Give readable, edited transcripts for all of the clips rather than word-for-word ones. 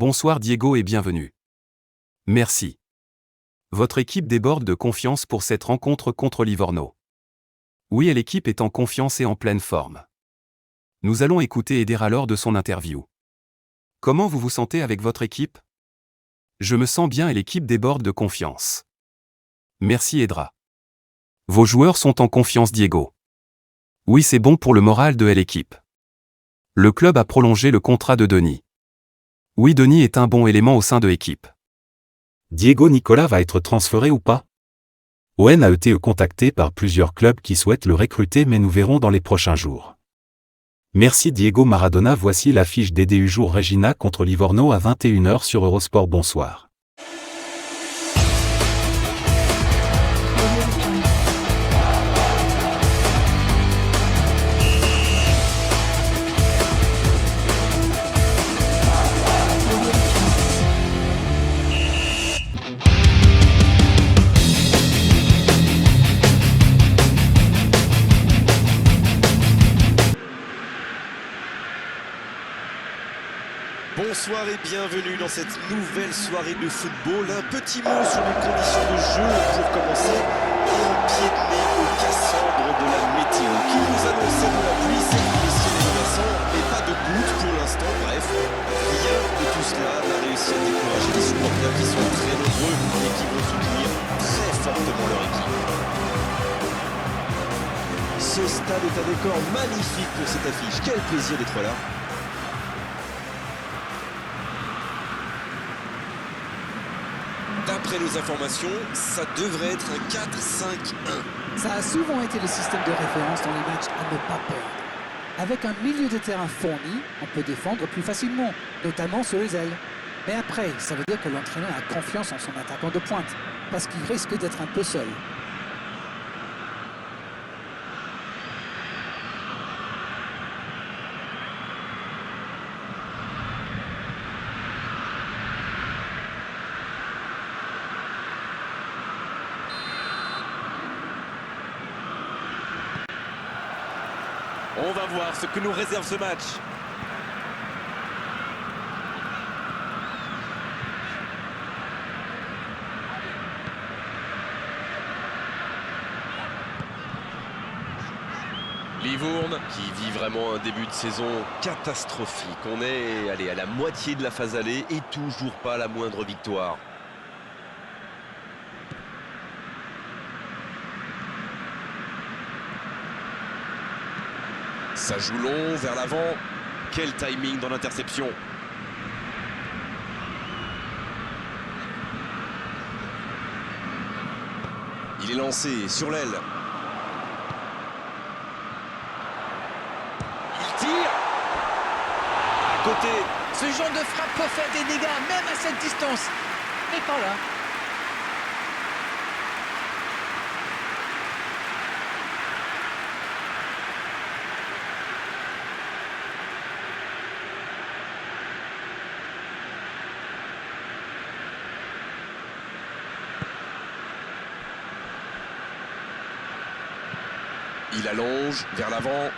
Bonsoir Diego et bienvenue. Merci. Votre équipe déborde de confiance pour cette rencontre contre Livorno. Oui, l'équipe est en confiance et en pleine forme. Nous allons écouter Eder lors de son interview. Comment vous vous sentez avec votre équipe? Je me sens bien et l'équipe déborde de confiance. Merci Edra. Vos joueurs sont en confiance Diego. Oui, c'est bon pour le moral de l'équipe. Le club a prolongé le contrat de Denis. Oui, Denis est un bon élément au sein de l'équipe. Diego Nicola va être transféré ou pas? ON a été contacté par plusieurs clubs qui souhaitent le recruter, mais nous verrons dans les prochains jours. Merci Diego Maradona. Voici l'affiche d'EDU Jour Regina contre Livorno à 21h sur Eurosport. Bonsoir. Bonsoir et bienvenue dans cette nouvelle soirée de football. Un petit mot sur les conditions de jeu pour commencer. Un pied de nez au Cassandre de la météo qui nous annonçait de la pluie, c'est messieurs les garçons, mais pas de gouttes pour l'instant. Bref, rien de tout cela n'a réussi à décourager les supporters qui sont très nombreux et qui vont soutenir très fortement leur équipe. Ce stade est un décor magnifique pour cette affiche. Quel plaisir d'être là. D'après nos informations, ça devrait être un 4-5-1. Ça a souvent été le système de référence dans les matchs à ne pas perdre. Avec un milieu de terrain fourni, on peut défendre plus facilement, notamment sur les ailes. Mais après, ça veut dire que l'entraîneur a confiance en son attaquant de pointe, parce qu'il risque d'être un peu seul. On va voir ce que nous réserve ce match. Livourne qui vit vraiment un début de saison catastrophique. On est à la moitié de la phase aller et toujours pas la moindre victoire. Ça joue long, vers l'avant. Quel timing dans l'interception. Il est lancé sur l'aile. Il tire. À côté. Ce genre de frappe peut faire des dégâts, même à cette distance. Mais pas là. Il allonge vers l'avant.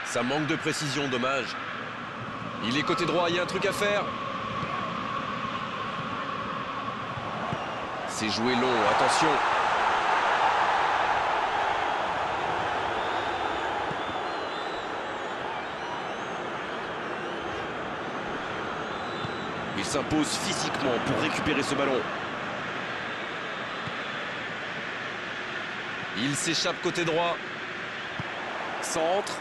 Ça manque de précision, dommage. Il est côté droit, il y a un truc à faire. C'est joué long, attention. Il s'impose physiquement pour récupérer ce ballon. Il s'échappe côté droit. Centre.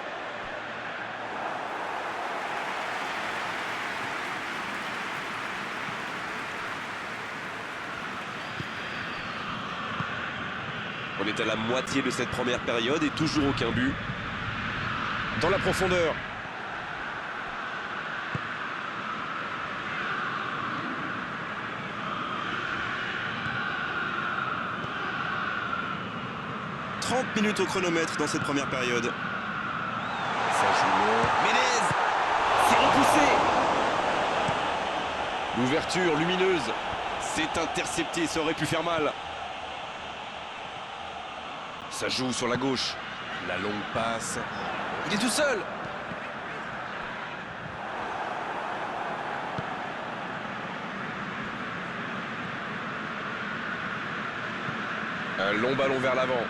On est à la moitié de cette première période et toujours aucun but. Dans la profondeur. Minutes au chronomètre dans cette première période. Ça joue long. Menez, c'est repoussé. L'ouverture lumineuse. C'est intercepté, ça aurait pu faire mal. Ça joue sur la gauche. La longue passe. Il est tout seul. Un long ballon vers l'avant.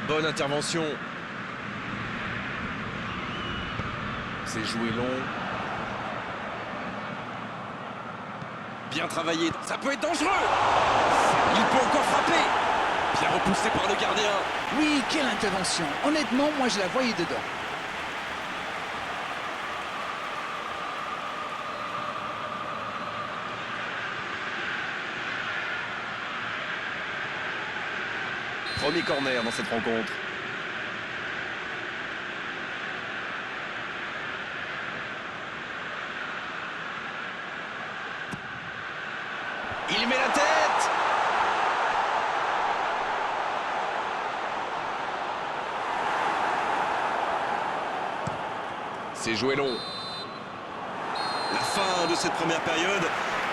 Bonne intervention. C'est joué long. Bien travaillé. Ça peut être dangereux. Il peut encore frapper. Bien repoussé par le gardien. Oui, quelle intervention. Honnêtement, moi je la voyais dedans. Premier corner dans cette rencontre. Il met la tête. C'est joué long. La fin de cette première période.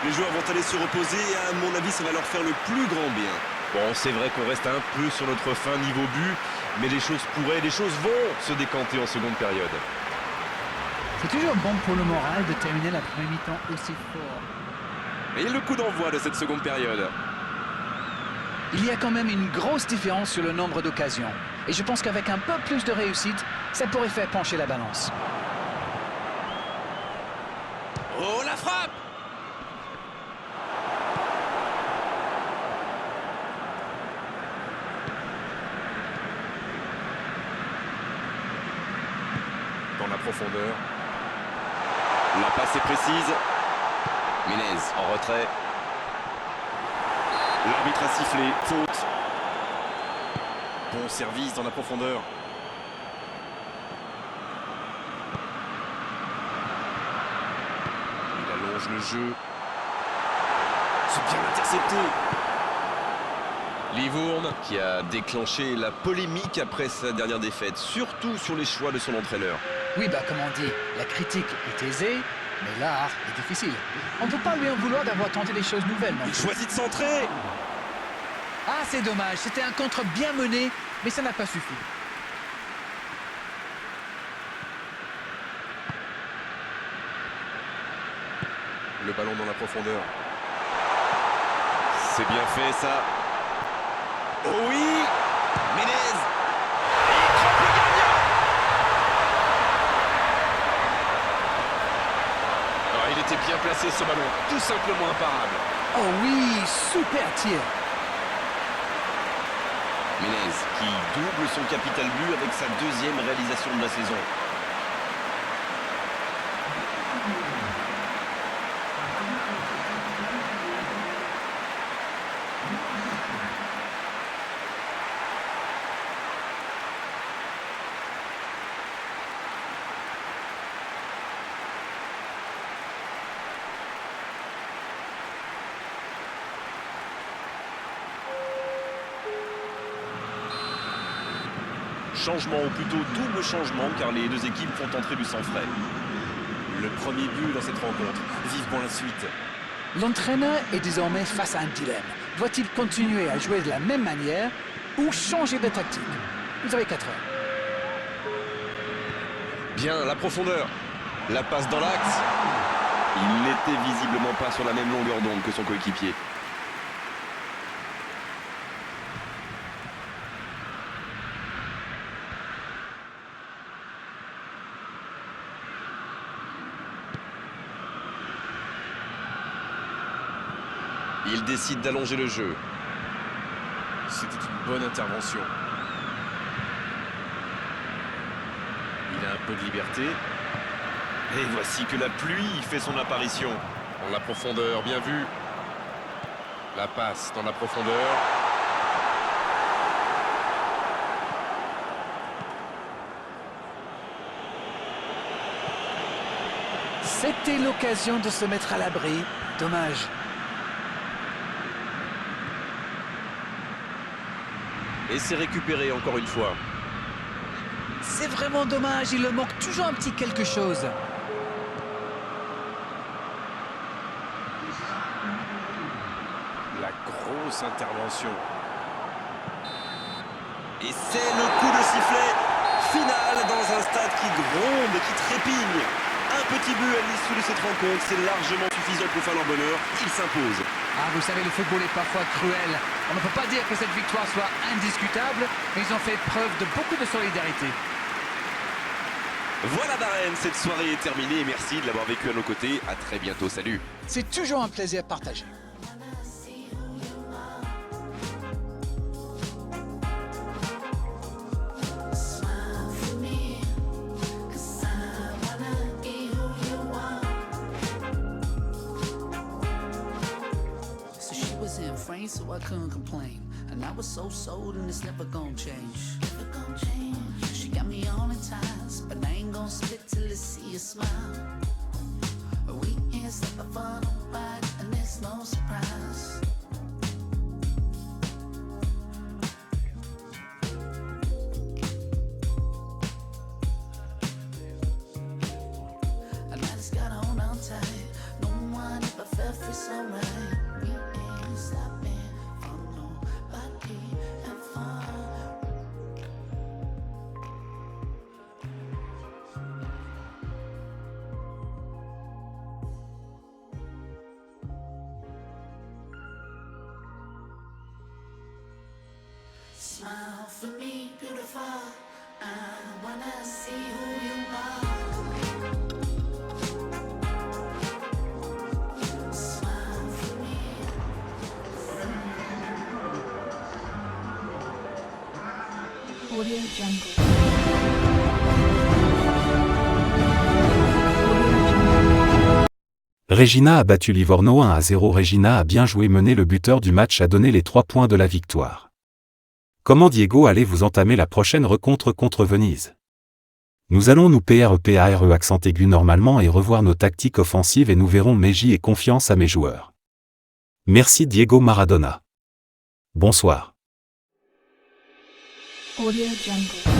Les joueurs vont aller se reposer et à mon avis ça va leur faire le plus grand bien. Bon, c'est vrai qu'on reste un peu sur notre fin niveau but, mais les choses vont se décanter en seconde période. C'est toujours bon pour le moral de terminer la première mi-temps aussi fort. Et le coup d'envoi de cette seconde période. Il y a quand même une grosse différence sur le nombre d'occasions. Et je pense qu'avec un peu plus de réussite, ça pourrait faire pencher la balance. Oh, la frappe! Dans la profondeur. La passe est précise. Menez en retrait. L'arbitre a sifflé. Faute. Bon service dans la profondeur. Il allonge le jeu. C'est bien intercepté. Livourne qui a déclenché la polémique après sa dernière défaite, surtout sur les choix de son entraîneur. Oui, comme on dit, la critique est aisée, mais l'art est difficile. On ne peut pas lui en vouloir d'avoir tenté des choses nouvelles, non? Il choisit de centrer. Ah, c'est dommage, c'était un contre bien mené, mais ça n'a pas suffi. Le ballon dans la profondeur. C'est bien fait ça. Oh oui, Menez. Il trompe le gardien. Alors, il était bien placé ce ballon, tout simplement imparable. Oh oui, super tir. Menez qui double son capital but avec sa deuxième réalisation de la saison. Changement, ou plutôt double changement, car les deux équipes font entrer du sang frais. Le premier but dans cette rencontre. Vivement la suite. L'entraîneur est désormais face à un dilemme. Doit-il continuer à jouer de la même manière ou changer de tactique? Vous avez 4 heures. Bien, la profondeur. La passe dans l'axe. Il n'était visiblement pas sur la même longueur d'onde que son coéquipier. Il décide d'allonger le jeu. C'était une bonne intervention. Il a un peu de liberté. Et voici que la pluie fait son apparition. Dans la profondeur, bien vu. La passe dans la profondeur. C'était l'occasion de se mettre à l'abri. Dommage. Et c'est récupéré encore une fois. C'est vraiment dommage, il leur manque toujours un petit quelque chose. La grosse intervention. Et c'est le coup de sifflet final dans un stade qui gronde et qui trépigne. Un petit but à l'issue de cette rencontre, c'est largement suffisant pour faire leur bonheur. Ils s'imposent. Ah, vous savez, le football est parfois cruel. On ne peut pas dire que cette victoire soit indiscutable, mais ils ont fait preuve de beaucoup de solidarité. Voilà Darren, cette soirée est terminée. Merci de l'avoir vécu à nos côtés. À très bientôt, salut. C'est toujours un plaisir partagé. So I couldn't complain, and I was so sold, and it's never gonna change. She got me all in ties, but I ain't gonna split till I see a smile. We ain't stepping for nobody, and it's no surprise. And I just gotta hold on tight. No one ever felt free so right. We ain't stopping. Smile for me, beautiful. I wanna see who you are. Smile for me. Audio Jungle. Regina a battu Livorno 1-0. Regina a bien joué, mené. Le buteur du match a donné les 3 points de la victoire. Comment Diego allez-vous entamer la prochaine rencontre contre Venise? Nous allons nous prepare accent aigu normalement et revoir nos tactiques offensives et nous verrons. Mais j'y ai confiance à mes joueurs. Merci Diego Maradona. Bonsoir. Audio Jungle.